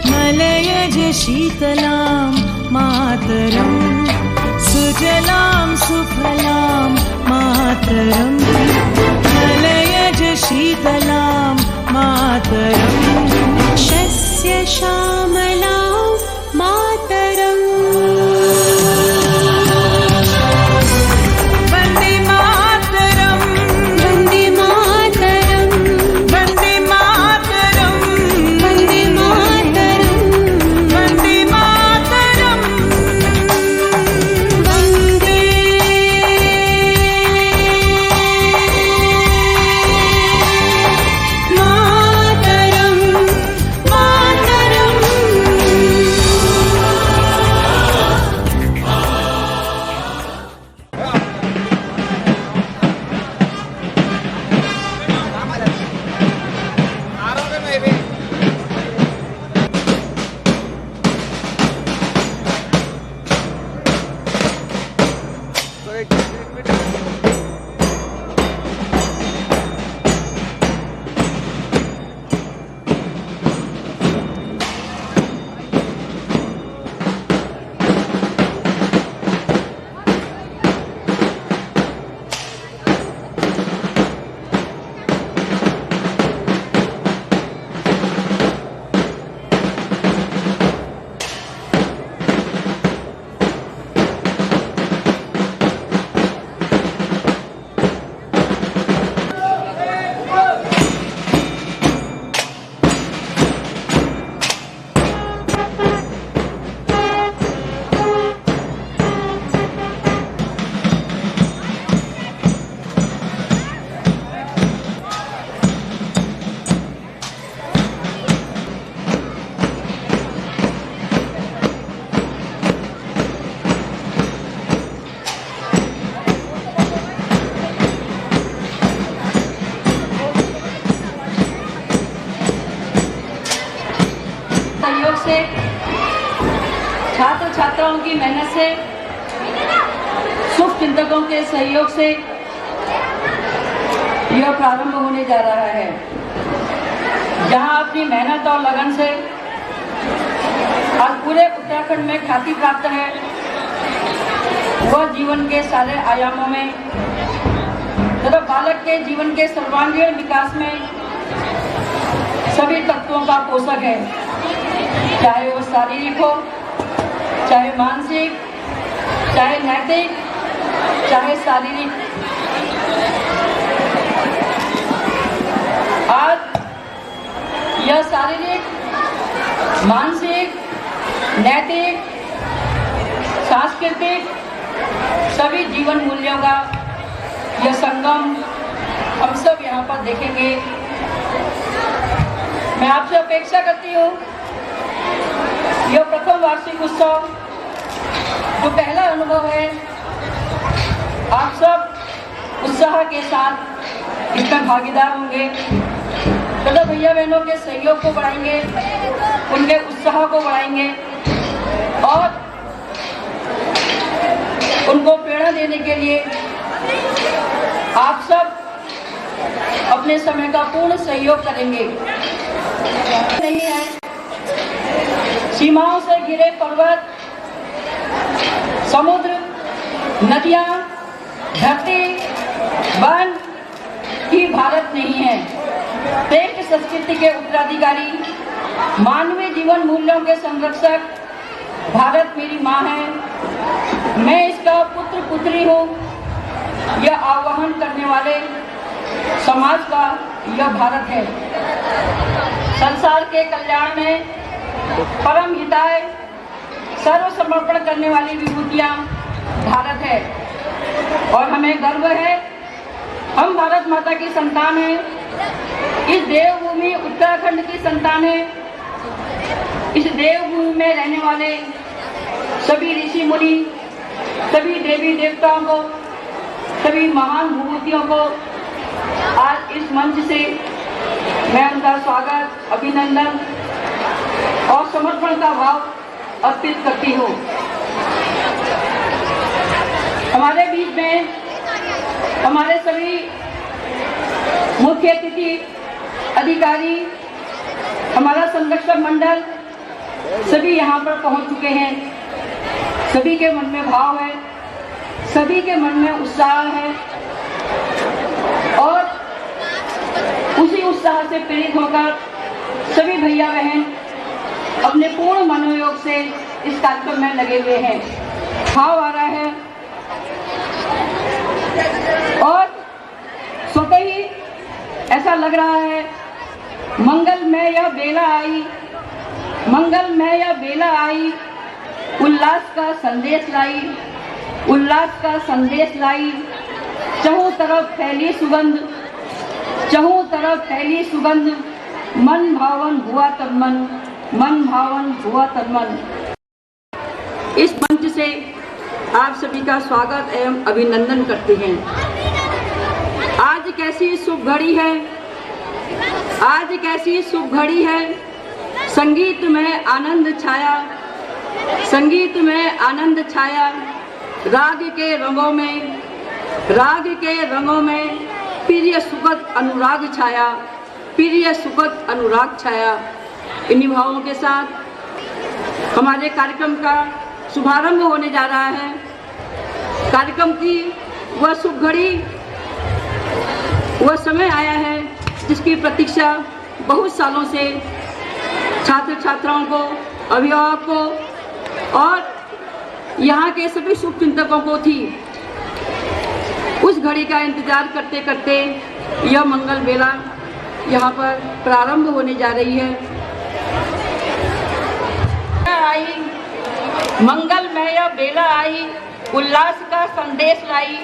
मलयज शीतलां मातरं सुजलां सुफलां मातरं मलयज शीतलां मातरं शस्य श्यामलां मातरम् वन्दे मातरं वन्दे मातरं वन्दे मातरं वन्दे मातरं वन्दे मातरं वन्दे से, छात्र छात्राओं की मेहनत से, शुभ चिंतकों के सहयोग से यह प्रारंभ होने जा रहा है। जहां अपनी मेहनत और लगन से आज पूरे उत्तराखंड में ख्याति प्राप्त है, वह जीवन के सारे आयामों में तथा बालक के जीवन के सर्वांगीण विकास में सभी तत्वों का पोषक है, चाहे वो शारीरिक हो, चाहे मानसिक, चाहे नैतिक, चाहे शारीरिक। आज यह शारीरिक, मानसिक, नैतिक, सांस्कृतिक सभी जीवन मूल्यों का यह संगम हम सब यहाँ पर देखेंगे। मैं आपसे अपेक्षा करती हूँ यह प्रथम वार्षिक उत्सव जो पहला अनुभव है, आप सब उत्साह के साथ इसमें भागीदार होंगे तथा भैया बहनों के सहयोग को बढ़ाएंगे, उनके उत्साह को बढ़ाएंगे और उनको प्रेरणा देने के लिए आप सब अपने समय का पूर्ण सहयोग करेंगे। नहीं है, सीमाओं से घिरे पर्वत, समुद्र, नदियां, धरती, वन ही भारत नहीं है। श्रेष्ठ संस्कृति के उत्तराधिकारी, मानवीय जीवन मूल्यों के संरक्षक भारत मेरी माँ है। मैं इसका पुत्र पुत्री हूँ। यह आह्वान करने वाले समाज का यह भारत है। संसार के कल्याण में परम हिताय सर्वसमर्पण करने वाली विभूतियां भारत है और हमें गर्व है, हम भारत माता की संतान हैं। इस देवभूमि उत्तराखंड की संतान है। इस देवभूमि में रहने वाले सभी ऋषि मुनि, सभी देवी देवताओं को, सभी महान विभूतियों को आज इस मंच से मैं उनका स्वागत, अभिनंदन और समर्पण का भाव अर्पित करती हूँ। हमारे बीच में हमारे सभी मुख्य अतिथि, अधिकारी, हमारा संरक्षक मंडल सभी यहाँ पर पहुँच चुके हैं। सभी के मन में भाव है, सभी के मन में उत्साह है और उसी उत्साह से प्रेरित होकर सभी भैया बहन अपने पूर्ण मनोयोग से इस कार्यक्रम में लगे हुए हैं। भाव आ रहा है और स्वतः ही ऐसा लग रहा है मंगल में यह बेला आई, मंगल में यह बेला आई, उल्लास का संदेश लाई, उल्लास का संदेश लाई। चहुं तरफ फैली सुगंध, चहुं तरफ फैली सुगंध, मन भावन हुआ तन मन, मन भावन हुआ तन मन। इस मंच से आप सभी का स्वागत एवं अभिनंदन करते हैं। आज कैसी शुभ घड़ी है, आज कैसी शुभ घड़ी है, संगीत में आनंद छाया, संगीत में आनंद छाया, राग के रंगों में, राग के रंगों में प्रिय सुखद अनुराग छाया, प्रिय सुखद अनुराग छाया। इन्हीं भावों के साथ हमारे कार्यक्रम का शुभारंभ होने जा रहा है। कार्यक्रम की वह शुभ घड़ी, वह समय आया है जिसकी प्रतीक्षा बहुत सालों से छात्र छात्राओं को, अभिभावकों को और यहाँ के सभी शुभ चिंतकों को थी। उस घड़ी का इंतजार करते करते यह मंगल बेला यहाँ पर प्रारंभ होने जा रही है। आई मंगल में यह बेला आई, उल्लास का संदेश लाई,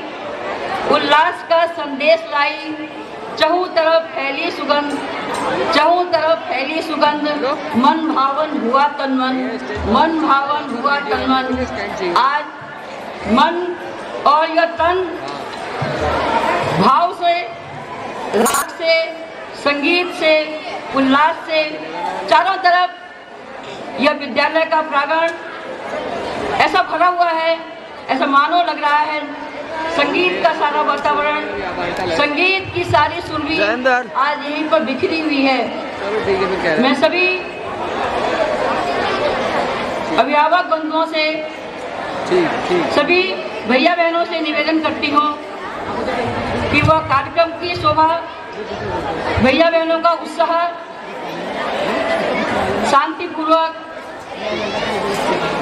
उल्लास का संदेश लाई। चहुं तरफ फैली सुगंध, चहुं तरफ फैली सुगंध, मन भावन हुआ तन मन, मन भावन हुआ तन मन। आज मन और यह तन भाव से, राग से, संगीत से, उल्लास से चारों तरफ यह विद्यालय का प्रांगण ऐसा भरा हुआ है, ऐसा मानो लग रहा है संगीत का सारा वातावरण, संगीत की सारी सुरभि आज यहीं पर बिखरी हुई है। मैं सभी अभिभावक बंधुओं से, सभी भैया बहनों से निवेदन करती हूँ कि वह कार्यक्रम की शोभा, भैया बहनों का उत्साह शांतिपूर्वक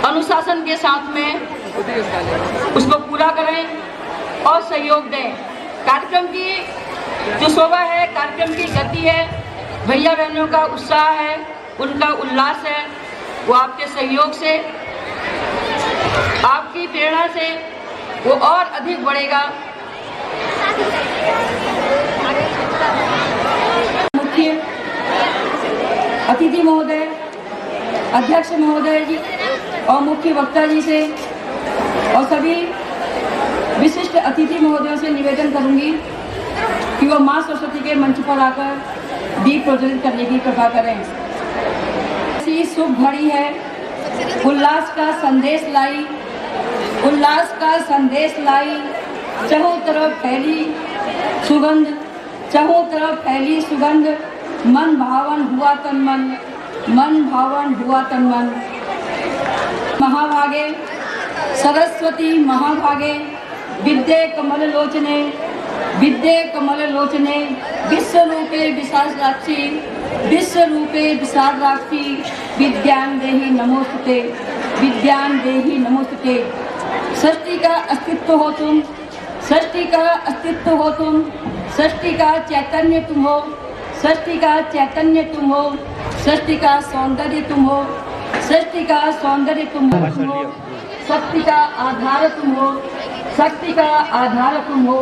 अनुशासन के साथ में उसको पूरा करें और सहयोग दें। कार्यक्रम की जो शोभा है, कार्यक्रम की गति है, भैया बहनों का उत्साह है, उनका उल्लास है, वो आपके सहयोग से, आपकी प्रेरणा से वो और अधिक बढ़ेगा। मुख्य अतिथि महोदय, अध्यक्ष महोदय जी और मुख्य वक्ता जी से और सभी विशिष्ट अतिथि महोदयों से निवेदन करूंगी कि वो माँ सरस्वती के मंच पर आकर दीप प्रज्वलित करने की कृपा करें। ऐसी शुभ घड़ी है, उल्लास का संदेश लाई, उल्लास का संदेश लाई। चहुं तरफ फैली सुगंध, चहुं तरफ फैली सुगंध, मन भावन हुआ तन मन, मन भावन हुआ तन मन। महाभागे सरस्वती महाभागे, विद्ये कमल लोचने, विद्ये कमल लोचने, विश्व रूपे विशालाक्षी, विश्व रूपे विशालाक्षी, विद्यां देहि नमोस्तुते, विद्यां देहि नमोस्तुते। सृष्टि का अस्तित्व हो तुम, सृष्टि का अस्तित्व हो तुम, सृष्टि का चैतन्य तुम हो, सृष्टि का चैतन्य तुम हो, सृष्टि का सौंदर्य तुम हो, सृष्टि का सौंदर्य तुम हो, शक्ति का आधार तुम हो, शक्ति का आधार तुम हो,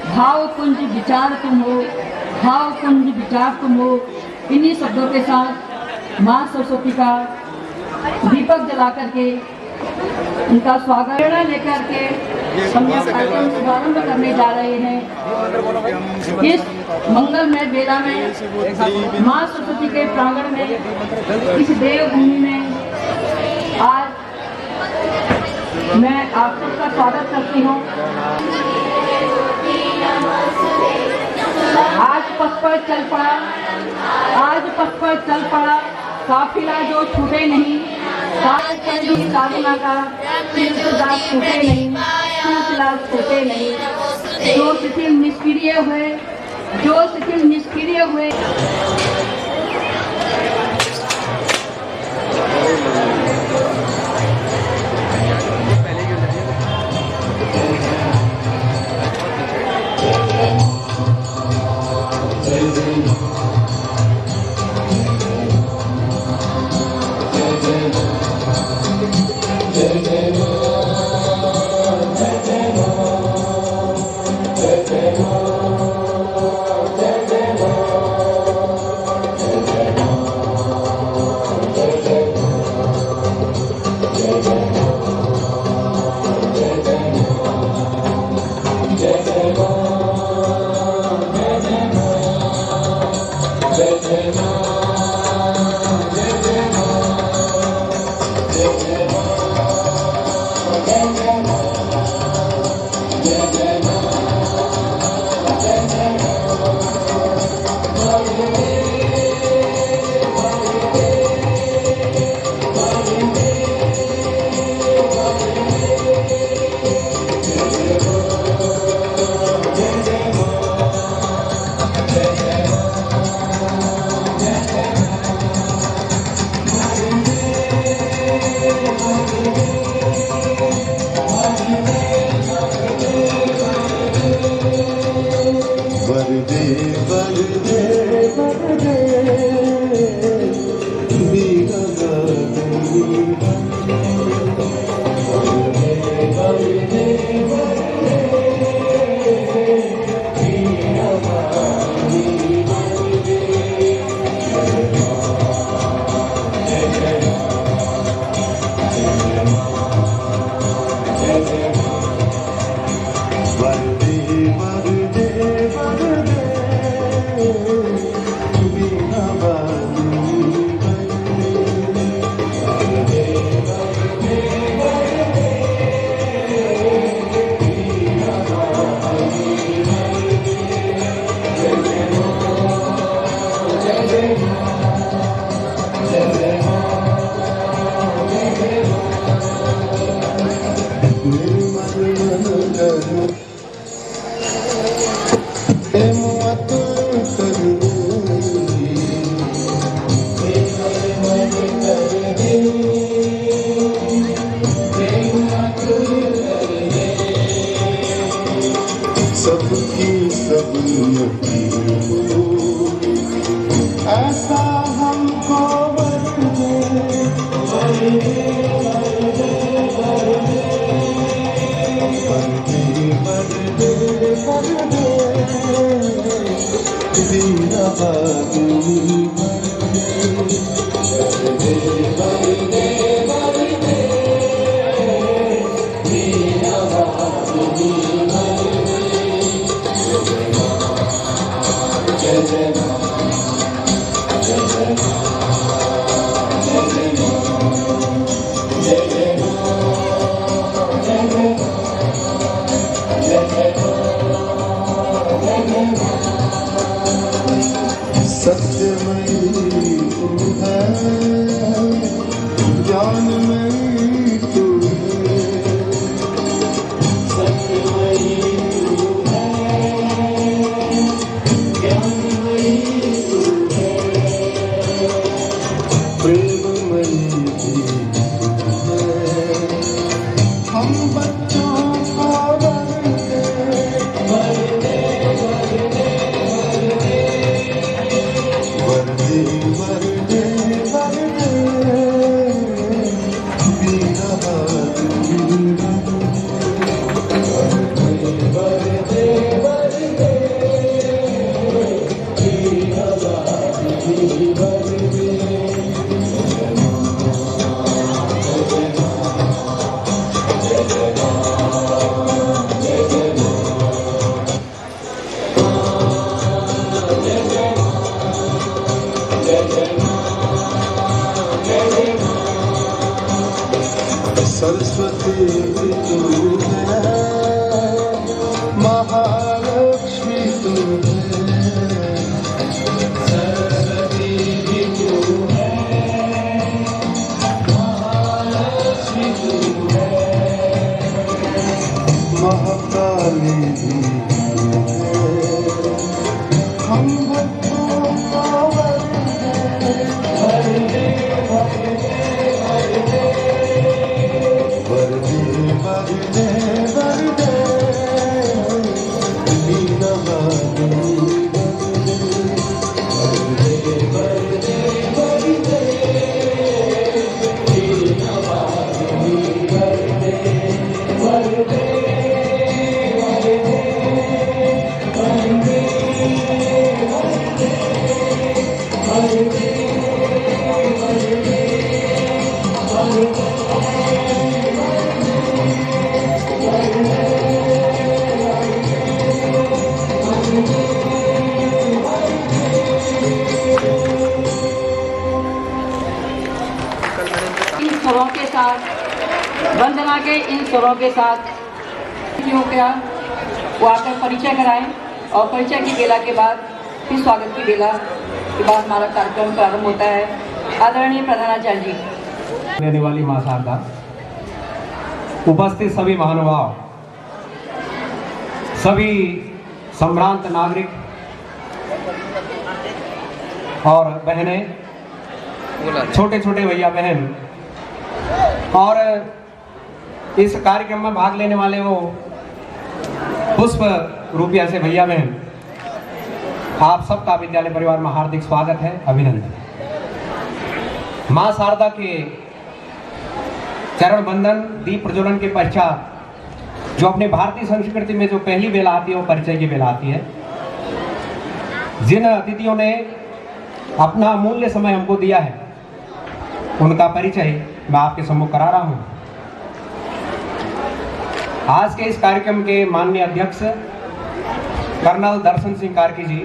भाव कुंज विचार तुम हो, भाव कुंज विचार तुम हो। इन्हीं शब्दों के साथ माँ सरस्वती का दीपक जला करके उनका स्वागत प्रेरणा लेकर के हम यह कार्यक्रम शुभारंभ करने जा रहे हैं। इस मंगलमय बेला में माँ सरस्वती के प्रांगण में, इस देवभूमि में आज मैं आप सबका स्वागत करती हूँ। आज आज पथ पर चल पड़ा, आज पथ पर चल पड़ा काफिला जो छूटे नहीं, साधना का सिलसिला छूटे नहीं, सिलसिला छूटे नहीं। जो शिथिल निष्क्रिय हुए, जो शिथिल निष्क्रिय हुए, ऐसा हमको सरस्वती तू है महालक्ष्मी तू है, सरस्वती भी तू है, महालक्ष्मी तू है, महाकाली भी तू है, हम भक्तों का वरदे वरदे वरदे मीना माधवी वरदे वरदे वरदे मीना माधवी वरदे वरदे इन स्वरों के साथ, वंदना के इन स्वरों के साथ क्यों क्या वो आकर परिचय कराएं और परिचय की बेला के बाद फिर स्वागत की बेला के बाद हमारा कार्यक्रम प्रारंभ होता है। आदरणीय प्रधानाचार्य जी। देने वाली मां शारदा, उपस्थित सभी महानुभाव, सभी संभ्रांत नागरिक और बहनें, छोटे छोटे भैया बहन और इस कार्यक्रम में भाग लेने वाले वो पुष्प रूपिया से भैया बहन, आप सबका विद्यालय परिवार में हार्दिक स्वागत है, अभिनंदन। मां शारदा के चरण बंदन दीप प्रज्वलन के पश्चात जो अपने भारतीय संस्कृति में जो पहली बेला आती है वो परिचय की बेला आती है। जिन अतिथियों ने अपना अमूल्य समय हमको दिया है उनका परिचय मैं आपके सम्मुख करा रहा हूं। आज के इस कार्यक्रम के माननीय अध्यक्ष कर्नल दर्शन सिंह कार्की जी,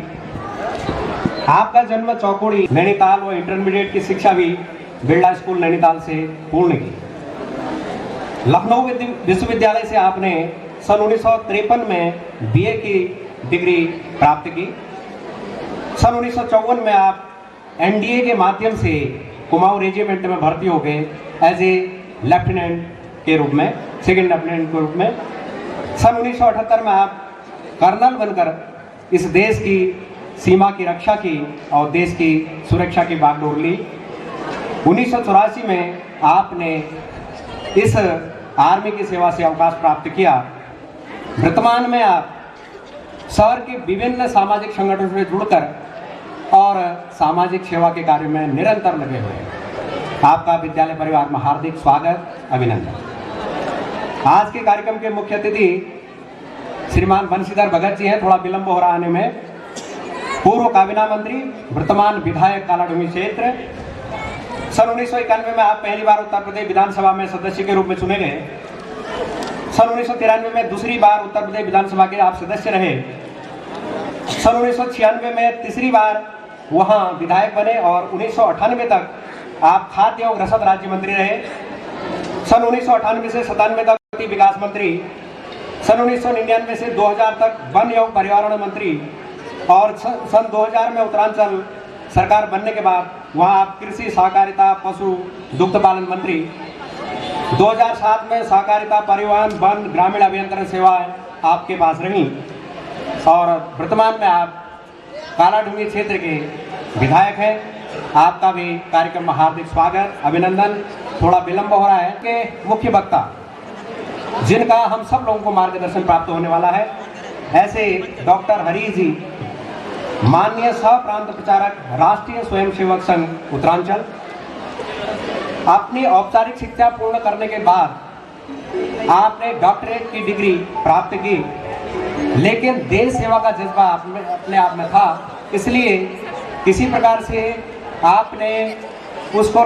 आपका जन्म चौकोड़ी नैनीताल व इंटरमीडिएट की शिक्षा भी बिरला स्कूल नैनीताल से पूर्ण की। लखनऊ विश्वविद्यालय से आपने सन 1953 में बीए की डिग्री प्राप्त की। सन 1954 में आप एनडीए के माध्यम से कुमाऊं रेजिमेंट में भर्ती हो गए एज ए लेफ्टिनेंट के रूप में, सेकेंड लेफ्टिनेंट के रूप में। सन 1978 में आप कर्नल बनकर इस देश की सीमा की रक्षा की और देश की सुरक्षा की बागडोर ली। 1984 में आपने इस आर्मी की सेवा से अवकाश प्राप्त किया। वर्तमान में आप शहर के विभिन्न सामाजिक संगठनों से जुड़कर और सामाजिक सेवा के कार्य में निरंतर लगे हुए हैं। आपका विद्यालय परिवार में हार्दिक स्वागत, अभिनंदन। आज के कार्यक्रम के मुख्य अतिथि श्रीमान बंशीधर भगत जी हैं। थोड़ा विलंब हो रहा आने में। पूर्व काबीना मंत्री, वर्तमान विधायक कालाडूंगी क्षेत्र। सन 1991 में आप पहली बार उत्तर प्रदेश विधानसभा में सदस्य के रूप में चुने गए। सन 1993 में दूसरी बार उत्तर प्रदेश विधानसभा के आप सदस्य रहे। सन 1996 में तीसरी बार वहां विधायक बने और 1998 तक आप खाद्य एवं रसद राज्य मंत्री रहे। सन 1998 से 97 तक विकास मंत्री, सन 1999 से 2000 तक वन एवं पर्यावरण मंत्री और सन 2000 में उत्तरांचल सरकार बनने के बाद वहां आप कृषि, सहकारिता, पशु, दुग्ध पालन मंत्री। 2007 में सहकारिता, परिवहन, वन, ग्रामीण अभियंत्रण सेवाएं आपके पास रही और वर्तमान में आप कालाडूंगी क्षेत्र के विधायक हैं। आपका भी कार्यक्रम में हार्दिक स्वागत, अभिनंदन। थोड़ा विलंब हो रहा है कि मुख्य वक्ता जिनका हम सब लोगों को मार्गदर्शन प्राप्त होने वाला है, ऐसे डॉक्टर हरीश जी, माननीय सह प्रांत प्रचारक, राष्ट्रीय स्वयंसेवक संघ उत्तरांचल। अपनी औपचारिक शिक्षा पूर्ण करने के बाद आपने डॉक्टरेट की डिग्री प्राप्त की, लेकिन देश सेवा का जज्बा अपने आप में था, इसलिए किसी प्रकार से आपने उसको